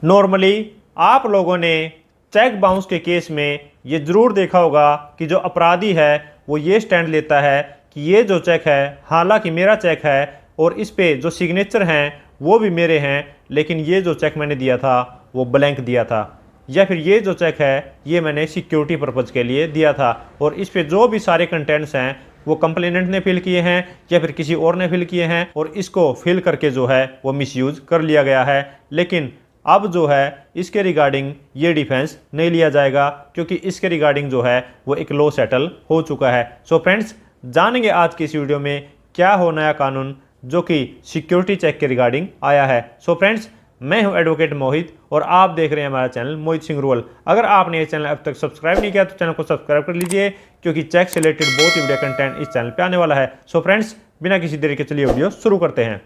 Normally आप लोगों ने चेक बाउंस के केस में ये ज़रूर देखा होगा कि जो अपराधी है वो ये स्टैंड लेता है कि ये जो चेक है हालांकि मेरा चेक है और इस पे जो सिग्नेचर हैं वो भी मेरे हैं, लेकिन ये जो चेक मैंने दिया था वो ब्लैंक दिया था, या फिर ये जो चेक है ये मैंने सिक्योरिटी पर्पज़ के लिए दिया था और इस पे जो भी सारे कंटेंट्स हैं वो कंप्लेनेंट ने फिल किए हैं या फिर किसी और ने फिल किए हैं और इसको फिल करके जो है वो मिसयूज़ कर लिया गया है। लेकिन अब जो है इसके रिगार्डिंग ये डिफेंस नहीं लिया जाएगा क्योंकि इसके रिगार्डिंग जो है वो एक लॉ सेटल हो चुका है। सो फ्रेंड्स, जानेंगे आज की इस वीडियो में क्या हो नया कानून जो कि सिक्योरिटी चेक के रिगार्डिंग आया है। सो फ्रेंड्स, मैं हूं एडवोकेट मोहित और आप देख रहे हैं हमारा चैनल मोहित सिंह रूरल। अगर आपने ये चैनल अब तक सब्सक्राइब नहीं किया तो चैनल को सब्सक्राइब कर लीजिए क्योंकि चेक से रिलेटेड बहुत ही वीडियो कंटेंट इस चैनल पे आने वाला है। सो फ्रेंड्स, बिना किसी देरी के चलिए वीडियो शुरू करते हैं।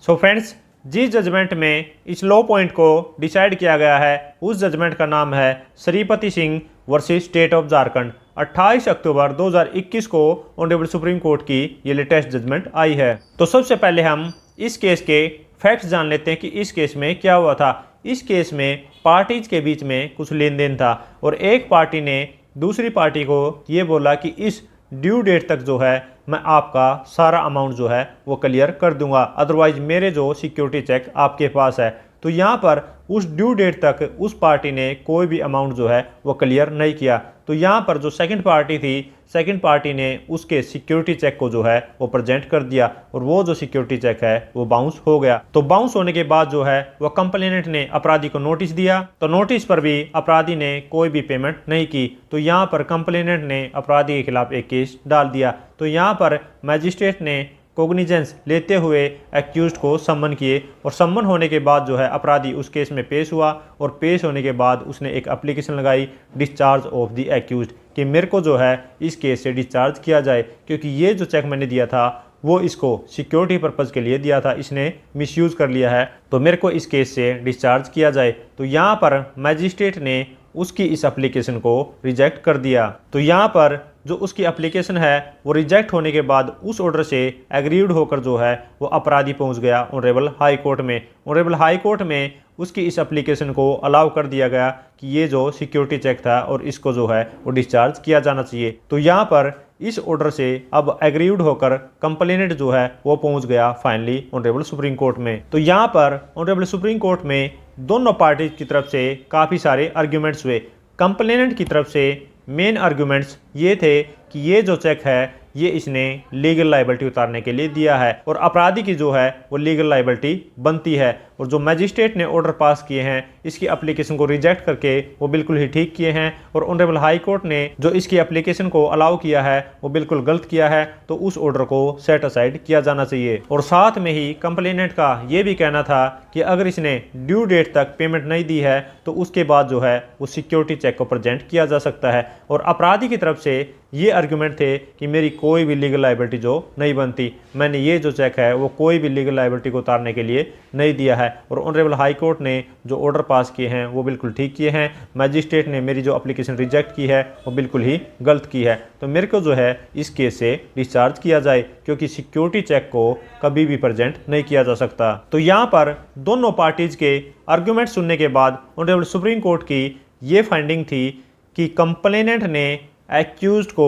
सो फ्रेंड्स, जिस जजमेंट में इस लॉ पॉइंट को डिसाइड किया गया है उस जजमेंट का नाम है Shripati Singh versus state of Jharkhand. 28 अक्टूबर 2021 को ऑनरेबल सुप्रीम कोर्ट की ये लेटेस्ट जजमेंट आई है। तो सबसे पहले हम इस केस के फैक्ट्स जान लेते हैं कि इस केस में क्या हुआ था। इस केस में पार्टीज के बीच में कुछ लेन देन था और एक पार्टी ने दूसरी पार्टी को ये बोला कि इस ड्यू डेट तक जो है मैं आपका सारा अमाउंट जो है वो क्लियर कर दूंगा, अदरवाइज मेरे जो सिक्योरिटी चेक आपके पास है। तो यहाँ पर उस ड्यू डेट तक उस पार्टी ने कोई भी अमाउंट जो है वो क्लियर नहीं किया। तो यहाँ पर जो सेकंड पार्टी थी, सेकंड पार्टी ने उसके सिक्योरिटी चेक को जो है वो प्रेजेंट कर दिया और वो जो सिक्योरिटी चेक है वो बाउंस हो गया। तो बाउंस होने के बाद जो है वो कंप्लेनेंट ने अपराधी को नोटिस दिया, तो नोटिस पर भी अपराधी ने कोई भी पेमेंट नहीं की। तो यहाँ पर कंप्लेनेंट ने अपराधी के खिलाफ एक केस डाल दिया। तो यहाँ पर मैजिस्ट्रेट ने कोग्निजेंस लेते हुए एक्यूज्ड को सम्मन किए और सम्मन होने के बाद जो है अपराधी उस केस में पेश हुआ और पेश होने के बाद उसने एक एप्लीकेशन लगाई डिस्चार्ज ऑफ द एक्यूज्ड कि मेरे को जो है इस केस से डिस्चार्ज किया जाए क्योंकि ये जो चेक मैंने दिया था वो इसको सिक्योरिटी पर्पज़ के लिए दिया था, इसने मिसयूज़ कर लिया है, तो मेरे को इस केस से डिस्चार्ज किया जाए। तो यहाँ पर मैजिस्ट्रेट ने उसकी इस एप्लीकेशन को रिजेक्ट कर दिया। तो यहाँ पर जो उसकी एप्लीकेशन है वो रिजेक्ट होने के बाद उस ऑर्डर से एग्रीड होकर जो है वो अपराधी पहुंच गया ऑनरेबल हाई कोर्ट में। ऑनरेबल हाई कोर्ट में उसकी इस एप्लीकेशन को अलाउ कर दिया गया कि ये जो सिक्योरिटी चेक था और इसको जो है वो डिस्चार्ज किया जाना चाहिए। तो यहाँ पर इस ऑर्डर से अब एग्रीड होकर कंप्लेनेंट जो है वो पहुंच गया फाइनली ऑनरेबल सुप्रीम कोर्ट में। तो यहाँ पर ऑनरेबल सुप्रीम कोर्ट में दोनों पार्टीज की तरफ से काफ़ी सारे आर्ग्यूमेंट्स हुए। कंप्लेनेंट की तरफ से मेन आर्ग्यूमेंट्स ये थे कि ये जो चेक है ये इसने लीगल लाइबिलिटी उतारने के लिए दिया है और अपराधी की जो है वो लीगल लाइबिलिटी बनती है, और जो मैजिस्ट्रेट ने ऑर्डर पास किए हैं इसकी एप्लीकेशन को रिजेक्ट करके वो बिल्कुल ही ठीक किए हैं और ऑनरेबल हाई कोर्ट ने जो इसकी एप्लीकेशन को अलाउ किया है वो बिल्कुल गलत किया है। तो उस ऑर्डर को सेट असाइड किया जाना चाहिए। और साथ में ही कंप्लेनेंट का ये भी कहना था कि अगर इसने ड्यू डेट तक पेमेंट नहीं दी है तो उसके बाद जो है वो सिक्योरिटी चेक को प्रेजेंट किया जा सकता है। और अपराधी की तरफ से ये आर्गुमेंट थे कि मेरी कोई भी लीगल लाइबिलिटी जो नहीं बनती, मैंने ये जो चेक है वो कोई भी लीगल लाइबिलिटी को उतारने के लिए नहीं दिया है और ऑनरेबल हाई कोर्ट ने जो ऑर्डर पास किए हैं वो बिल्कुल ठीक किए हैं। मैजिस्ट्रेट ने मेरी जो एप्लीकेशन रिजेक्ट की है वो बिल्कुल ही गलत की है। तो मेरे को जो है इस केस से डिस्चार्ज किया जाए क्योंकि सिक्योरिटी चेक को कभी भी प्रेजेंट नहीं किया जा सकता। तो यहाँ पर दोनों पार्टीज के आर्गुमेंट सुनने के बाद ऑनरेबल सुप्रीम कोर्ट की ये फाइंडिंग थी कि कंप्लेनेंट ने एक्यूज्ड को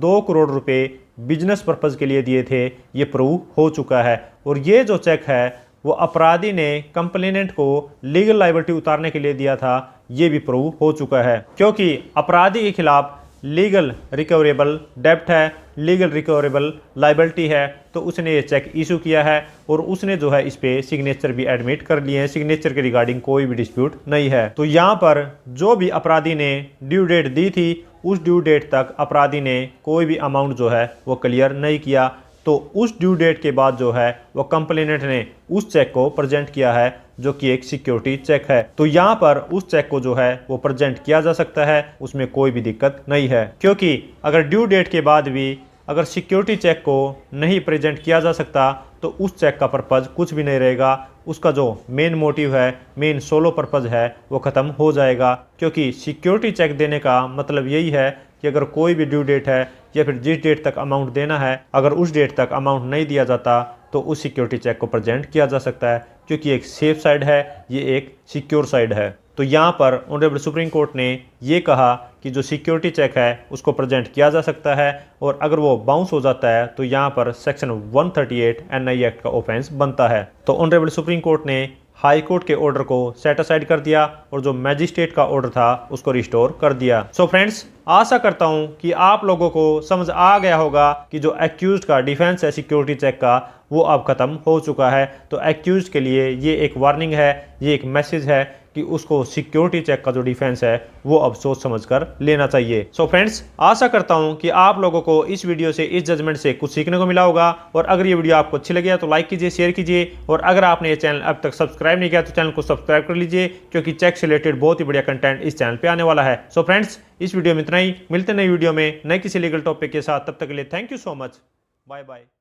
2 करोड़ रुपए बिजनेस पर्पज़ के लिए दिए थे, ये प्रूव हो चुका है। और ये जो चेक है वो अपराधी ने कंप्लेनेंट को लीगल लाइबिलिटी उतारने के लिए दिया था, ये भी प्रूव हो चुका है क्योंकि अपराधी के खिलाफ लीगल रिकवरेबल डेब्ट है, लीगल रिकवरेबल लाइबिलिटी है, तो उसने ये चेक इशू किया है और उसने जो है इस पे सिग्नेचर भी एडमिट कर लिए हैं। सिग्नेचर के रिगार्डिंग कोई भी डिस्प्यूट नहीं है। तो यहाँ पर जो भी अपराधी ने ड्यू डेट दी थी उस ड्यू डेट तक अपराधी ने कोई भी अमाउंट जो है वो क्लियर नहीं किया। तो उस ड्यू डेट के बाद जो है वो कंप्लेनेंट ने उस चेक को प्रेजेंट किया है जो कि एक सिक्योरिटी चेक है। तो यहाँ पर उस चेक को जो है वो प्रेजेंट किया जा सकता है, उसमें कोई भी दिक्कत नहीं है क्योंकि अगर ड्यू डेट के बाद भी अगर सिक्योरिटी चेक को नहीं प्रेजेंट किया जा सकता तो उस चेक का पर्पज़ कुछ भी नहीं रहेगा। उसका जो मेन मोटिव है, मेन सोलो पर्पज़ है वो ख़त्म हो जाएगा क्योंकि सिक्योरिटी चेक देने का मतलब यही है कि अगर कोई भी ड्यू डेट है या फिर जिस डेट तक अमाउंट देना है, अगर उस डेट तक अमाउंट नहीं दिया जाता तो उस सिक्योरिटी चेक को प्रेजेंट किया जा सकता है, क्योंकि एक सेफ साइड है, ये एक सिक्योर साइड है। तो यहाँ पर ऑनरेबल सुप्रीम कोर्ट ने ये कहा कि जो सिक्योरिटी चेक है उसको प्रेजेंट किया जा सकता है, और अगर वो बाउंस हो जाता है तो यहाँ पर सेक्शन 138 NI एक्ट का ऑफेंस बनता है। तो ऑनरेबल सुप्रीम कोर्ट ने हाई कोर्ट के ऑर्डर को सेट असाइड कर दिया और जो मैजिस्ट्रेट का ऑर्डर था उसको रिस्टोर कर दिया। सो फ्रेंड्स, आशा करता हूं कि आप लोगों को समझ आ गया होगा कि जो एक्यूज्ड का डिफेंस है सिक्योरिटी चेक का, वो अब खत्म हो चुका है। तो एक्यूज्ड के लिए ये एक वार्निंग है, ये एक मैसेज है कि उसको सिक्योरिटी चेक का जो डिफेंस है वो अब सोच समझकर लेना चाहिए। सो फ्रेंड्स, आशा करता हूं कि आप लोगों को इस वीडियो से, इस जजमेंट से कुछ सीखने को मिला होगा। और अगर ये वीडियो आपको अच्छी लगी है तो लाइक कीजिए, शेयर कीजिए, और अगर आपने ये चैनल अब तक सब्सक्राइब नहीं किया तो चैनल को सब्सक्राइब कर लीजिए, क्योंकि चेक से रिलेटेड बहुत ही बढ़िया कंटेंट इस चैनल पे आने वाला है। सो फ्रेंड्स, इस वीडियो में इतना ही। मिलते नई वीडियो में नए किसी लीगल टॉपिक के साथ। तब तक के लिए thank you so much. Bye bye.